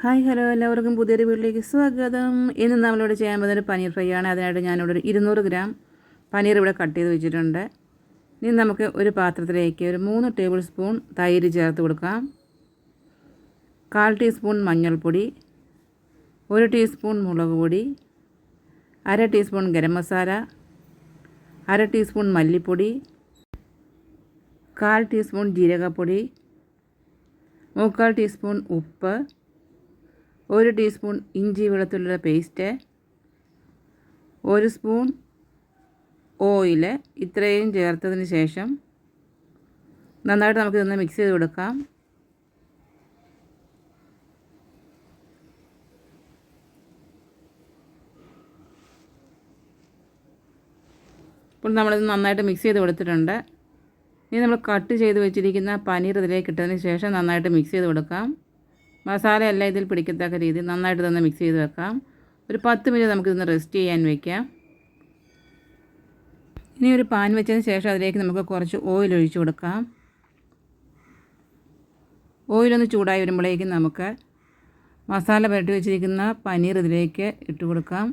Hi hello എല്ലാവർക്കും പുതിയൊരു വീട്ടിലേക്ക് സ്വാഗതം. ഇന്ന് നമ്മളിവിടെ ചെയ്യാൻ പോകുന്നൊരു പനീർ ഫ്രൈ ആണ്. അതിനായിട്ട് ഞാനിവിടെ ഒരു 200 ഗ്രാം പനീർ ഇവിടെ കട്ട് ചെയ്ത് വെച്ചിട്ടുണ്ട്. ഇനി നമുക്ക് ഒരു പാത്രത്തിലേക്ക് ഒരു 3 ടേബിൾ സ്പൂൺ തൈര് ചേർത്ത് കൊടുക്കാം. 1/4 ടീസ്പൂൺ മഞ്ഞൾപ്പൊടി, 1 ടീസ്പൂൺ മുളക് പൊടി, 1/2 ടീസ്പൂൺ ഗരം മസാല, 1/2 ടീസ്പൂൺ മല്ലിപ്പൊടി, 1/4 ടീസ്പൂൺ ജീരകപ്പൊടി, 3/4 ടീസ്പൂൺ ഉപ്പ്, 1 ടീസ്പൂൺ ഇഞ്ചി വെളുത്തുള്ളിയുടെ പേസ്റ്റ്, 1 സ്പൂൺ ഓയിൽ. ഇത്രയും ചേർത്തതിന് ശേഷം നന്നായിട്ട് നമുക്കിതൊന്ന് മിക്സ് ചെയ്ത് കൊടുക്കാം. ഇപ്പോൾ നമ്മളിത് നന്നായിട്ട് മിക്സ് ചെയ്ത് കൊടുത്തിട്ടുണ്ട്. ഇനി നമ്മൾ കട്ട് ചെയ്ത് വെച്ചിരിക്കുന്ന പനീർ ഇതിലേക്ക് ഇട്ടതിന് ശേഷം നന്നായിട്ട് മിക്സ് ചെയ്ത് കൊടുക്കാം. മസാല എല്ലാം ഇതിൽ പിടിക്കത്തക്ക രീതിയിൽ നന്നായിട്ട് തന്നെ മിക്സ് ചെയ്ത് വെക്കാം. ഒരു 10 മിനിറ്റ് നമുക്കിതൊന്ന് റെസ്റ്റ് ചെയ്യാൻ വയ്ക്കാം. ഇനി ഒരു പാൻ വെച്ചതിന് ശേഷം അതിലേക്ക് നമുക്ക് കുറച്ച് ഓയിൽ ഒഴിച്ച് കൊടുക്കാം. ഓയിലൊന്ന് ചൂടായി വരുമ്പോഴേക്കും നമുക്ക് മസാല പുരട്ടി വെച്ചിരിക്കുന്ന പനീർ ഇതിലേക്ക് ഇട്ട് കൊടുക്കാം.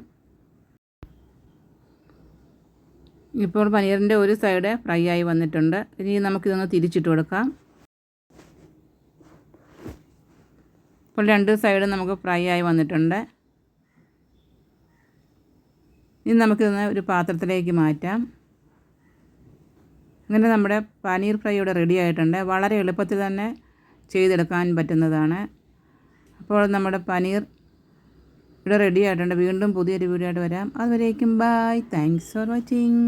ഇപ്പോൾ പനീറിൻ്റെ ഒരു സൈഡ് ഫ്രൈ ആയി വന്നിട്ടുണ്ട്. ഇനി നമുക്കിതൊന്ന് തിരിച്ചിട്ട് കൊടുക്കാം. ഇപ്പോൾ 2 സൈഡും നമുക്ക് ഫ്രൈ ആയി വന്നിട്ടുണ്ട്. ഇനി നമുക്കിതൊന്ന് ഒരു പാത്രത്തിലേക്ക് മാറ്റാം. അങ്ങനെ നമ്മുടെ പനീർ ഫ്രൈ ഇവിടെ റെഡി ആയിട്ടുണ്ട്. വളരെ എളുപ്പത്തിൽ തന്നെ ചെയ്തെടുക്കാൻ പറ്റുന്നതാണ്. അപ്പോൾ നമ്മുടെ പനീർ ഇവിടെ റെഡി ആയിട്ടുണ്ട്. വീണ്ടും പുതിയൊരു വീഡിയോ ആയിട്ട് വരാം. അതുവരേക്കും ബൈ. Thanks for watching.